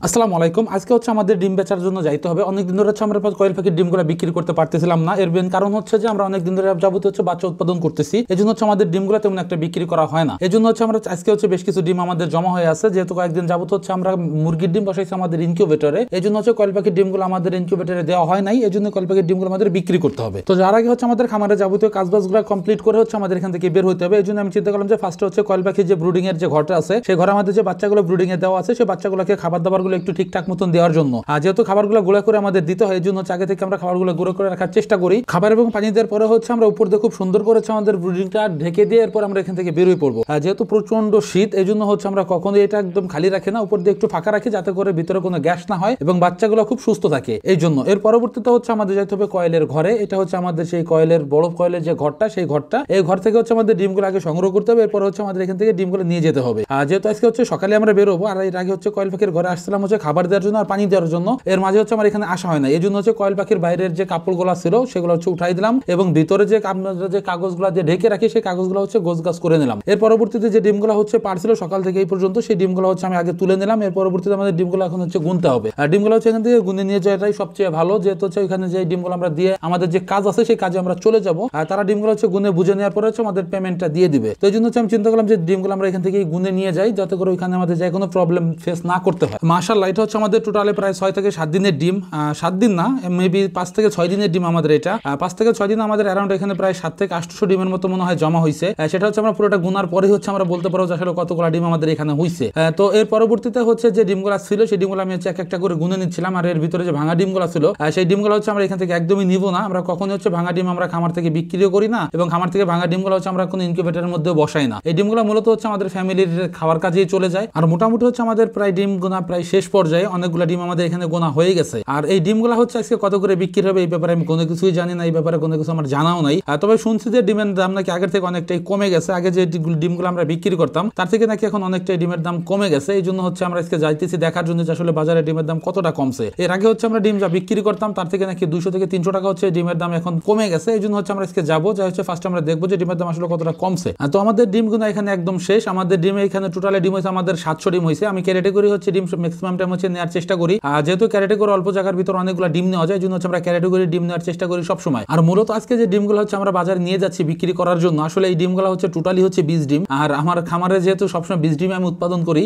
আসসালামু আলাইকুম। আজকে হচ্ছে আমাদের ডিম বেচার জন্য যাইতে হবে। অনেক দিন ধরে হচ্ছে আমরা কয়েল পাখির ডিমগুলো বিক্রি করতে পারতেছিলাম না। এর মেইন কারণ হচ্ছে যে আমরা অনেক দিন ধরে যাবত হচ্ছে বাচ্চা উৎপাদন করতেছি, এই জন্য হচ্ছে আমাদের ডিমগুলো তেমন একটা বিক্রি করা হয় না। এই জন্য হচ্ছে আমরা আজকে হচ্ছে বেশ কিছু ডিম আমাদের জমা হয়ে আছে, যেহেতু কয়েকদিন যাবত হচ্ছে আমরা মুরগির ডিম বসাইছি আমাদের ইনকিউবেটরে। এই জন্য হচ্ছে কয়েল পাখির ডিমগুলো আমাদের ইনকিউবেটরে দেওয়া হয় নাই, এই জন্য কয়েল পাখির ডিমগুলো আমাদের বিক্রি করতে হবে। তো যার আগে হচ্ছে আমাদের খামারে যাবতীয় কাজবাজগুলো কমপ্লিট করে হচ্ছে আমাদের এখান থেকে বের হতে হবে। এই জন্য আমি চিন্তা করলাম যে ফার্স্টে হচ্ছে কয়েল পাখির যে ব্রুডিং এর যে ঘরটা আছে, সেই ঘরে আমাদের যে বাচ্চাগুলো ব্রুডিং এ দেওয়া আছে, সেই বাচ্চাগুলোকে খাবার দাবারগুলো একটু ঠিকঠাক মতন দেওয়ার জন্য, যেহেতু খাবারগুলো গুঁড়া করে আমাদের দিতে হয়, এই জন্য আগে থেকে আমরা খাবারগুলো গুঁড়ো করে রাখার চেষ্টা করি। খাবার এবং পানি দেওয়ার পরে হচ্ছে আমরা উপর দিয়ে খুব সুন্দর করে আমাদের ব্রুডিংটা ঢেকে দিয়ে এরপর আমরা এখান থেকে বেরোয় পড়বো। যেহেতু প্রচন্ড শীত, এই জন্য হচ্ছে আমরা কখনোই এটা একদম খালি রাখি না, উপর দিয়ে একটু ফাঁকা রাখি যাতে করে ভিতরে কোনো গ্যাস না হয় এবং বাচ্চাগুলো খুব সুস্থ থাকে। এই জন্য এর পরবর্তীতে হচ্ছে আমাদের যেতে হবে কয়েলের ঘরে। এটা হচ্ছে আমাদের সেই কয়েলের বড় কয়েলের যে ঘরটা, সেই ঘরটা, এই ঘর থেকে হচ্ছে আমাদের ডিমগুলো আগে সংগ্রহ করতে হবে, এরপর হচ্ছে আমাদের এখান থেকে ডিমগুলো নিয়ে যেতে হবে। যেহেতু আজকে হচ্ছে সকালে আমরা বেরোবো, আর এর আগে হচ্ছে কয়েল পাখির ঘরে আসছিলাম হচ্ছে খাবার দেওয়ার জন্য আর পানি দেওয়ার জন্য। এর মাঝে হচ্ছে আমার এখানে আসা হয় না, এই জন্য হচ্ছে কয়েল পাখির বাইরের যে কাপড়গুলো ছিল সেগুলো হচ্ছে উঠাই দিলাম এবং ভিতরে যে আপনারা যে কাগজগুলো দিয়ে ঢেকে রাখি সেই কাগজগুলো হচ্ছে গোছগাছ করে নিলাম। এর পরবর্তীতে যে ডিমগুলো হচ্ছে পারছিল সকাল থেকে এই পর্যন্ত, সেই ডিমগুলো হচ্ছে আমি আগে তুলে নিলাম। এর পরবর্তীতে আমাদের ডিমগুলো এখন হচ্ছে গুনতে হবে, আর ডিমগুলো হচ্ছে এখান থেকে গুনে নিয়ে যাওয়াটাই সবচেয়ে ভালো, যেহেতু হচ্ছে ওইখানে যে ডিমগুলো আমরা দিয়ে আমাদের যে কাজ আছে সেই কাজে আমরা চলে যাবো, আর তারা ডিমগুলো হচ্ছে গুনে বুঝে নেওয়ার পরে হচ্ছে আমাদের পেমেন্টটা দিয়ে দিবে। তো এই জন্য হচ্ছে আমি চিন্তা করলাম যে ডিমগুলো আমরা এখান থেকে গুনে নিয়ে যাই, যাতে করে ওইখানে আমাদের যে কোনো প্রবলেম ফেস না করতে হয়। মাশাআল্লাহ, এটা হচ্ছে আমাদের টোটালে প্রায় 6 থেকে 7 দিনের ডিম, 7 দিন না, মেবি 5 থেকে 6 দিনের ডিম আমাদের এটা। 5 থেকে 6 দিন আমাদের অ্যারাউন্ড এখানে প্রায় 7 থেকে 800 ডিমের মতো মনে হয় জমা হয়েছে। সেটা হচ্ছে আমরা পুরোটা গুনার পরে হচ্ছে আমরা বলতে পারবো যে আসলে কতগুলো ডিম আমাদের এখানে হয়েছে। তো এর পরবর্তীতে হচ্ছে যে ডিমগুলো ছিল সেই ডিমগুলো আমি হচ্ছে এক একটা করে গুনে নিচ্ছিলাম, আর এর ভিতরে যে ভাঙা ডিমগুলো ছিল সেই ডিমগুলো হচ্ছে আমরা এখান থেকে একদমই নিব না। আমরা কখনোই হচ্ছে ভাঙা ডিম আমরা খামার থেকে বিক্রিও করি না, এবং খামার থেকে ভাঙা ডিমগুলো হচ্ছে আমরা কোনো ইনকিউবেটরের মধ্যে বসাই না। এই ডিমগুলো মূলত হচ্ছে আমাদের ফ্যামিলির খাওয়ার কাজেই চলে যায়। আর মোটামুটি হচ্ছে আমাদের প্রায় ডিম গোনা প্রায় শেষ পর্যায়ে, অনেকগুলো ডিম আমাদের এখানে গোনা হয়ে গেছে। আর এই ডিমগুলো হচ্ছে আজকে কত করে বিক্রি হবে এই ব্যাপারে আমি কোনো কিছুই জানি না, এই ব্যাপারে কোনো কিছু আমার জানাও নাই। তবে শুনছি যে ডিমের দাম নাকি আগের থেকে অনেকটাই কমে গেছে। আগে যে ডিমগুলো আমরা বিক্রি করতাম তার থেকে নাকি এখন অনেকটাই ডিমের দাম কমে গেছে। এই জন্য হচ্ছে আমরা আজকে যাইতেছি দেখার জন্য যে আসলে বাজারে ডিমের দাম কতটা কমছে। এর আগে হচ্ছে আমরা ডিম যা বিক্রি করতাম তার থেকে নাকি 200 থেকে 300 টাকা হচ্ছে ডিমের দাম এখন কমে গেছে। এই জন্য হচ্ছে আমরা আজকে যাবো, যা হচ্ছে ফার্স্ট আমরা দেখবো যে ডিমের দাম আসলে কতটা কমছে। তো আমাদের ডিমগুলো এখানে একদম শেষ। আমাদের ডিম এখানে টোটালে ডিম হয়েছে আমাদের 700 ডিম হয়েছে। আমি ক্যারেটেগরি হচ্ছে ডিম ম্যাক্সিমাম টাইম হচ্ছে নেওয়ার চেষ্টা করি, যেহেতু ক্যারেটেগরি অল্প জায়গার ভিতর অনেকগুলো ডিম নেওয়া যায়, এই জন্য হচ্ছে আমরা ক্যারেটেগরি ডিম নেওয়ার চেষ্টা করি সবসময়। আর মূলত আজকে যে ডিমগুলো হচ্ছে আমরা বাজারে নিয়ে যাচ্ছি বিক্রি করার জন্য, আসলে এই ডিমগুলো হচ্ছে টোটালি হচ্ছে 20 ডিম। আর আমার খামারে যেহেতু সবসময় 20 ডিম আমি উৎপাদন করি,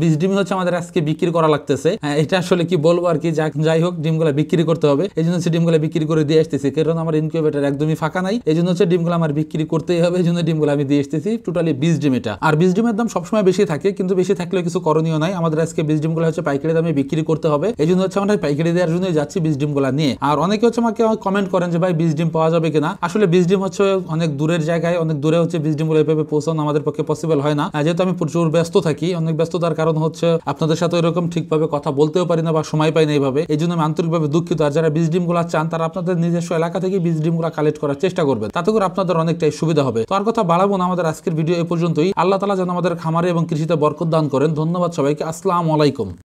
20 ডিমই হচ্ছে আমাদের আজকে বিক্রি করা লাগতেছে। এটা আসলে কি বলবো আর কি, যাই হোক ডিমগুলো বিক্রি করতে হবে, এই জন্য হচ্ছে ডিমগুলো বিক্রি করে দিয়ে আসতেছি, কারণ আমার ইনকিউবেটর একদমই ফাঁকা নাই। এই জন্য হচ্ছে ডিমগুলো আমার বিক্রি করতেই হবে, এই জন্য ডিমগুলো আমি দিয়ে আসতেছি। টোটালি 20 ডিম এটা। আর 20 ডিমের দাম সবসময় বেশি থাকে, কিন্তু বেশি থাকলেও কিছু করণীয় নাই। আমাদের আজকে 20 ডিমগুলো হচ্ছে পাইকারি দামে বিক্রি করতে হবে, এই জন্য হচ্ছে আমরা পাইকারি দেওয়ার জন্য যাচ্ছি 20 ডিমগুলো নিয়ে। আর অনেকে হচ্ছে আমাকে কমেন্ট করেন যে ভাই 20 ডিম পাওয়া যাবে কিনা। আসলে 20 ডিম হচ্ছে অনেক দূরের জায়গায়, অনেক দূরে হচ্ছে 20 ডিমগুলো এভাবে পৌঁছানো আমাদের পক্ষে পসিবল হয় না, যেহেতু আমি প্রচুর ব্যস্ত থাকি। অনেক ব্যস্ততার কারণ হচ্ছে আপনাদের সাথে এরকম ঠিকভাবে কথা বলতেও পারি না বা সময় পাই না এইভাবে, এই জন্য আমি আন্তরিকভাবে দুঃখিত। আর যারা 20 ডিমগুলো চান তারা আপনাদের নিজস্ব এলাকা থেকে 20 ডিমগুলো কালেক্ট করার চেষ্টা করবেন, তাতে করে আপনাদের অনেকটাই সুবিধা হবে। তো আর কথা বাড়াবো না, আমাদের আজকের ভিডিও এ পর্যন্তই। আল্লাহ তাআলা যেন আমাদের খামারে এবং কৃষিতে বরকত দান করেন। ধন্যবাদ সবাইকে। আসসালামু আলাইকুম।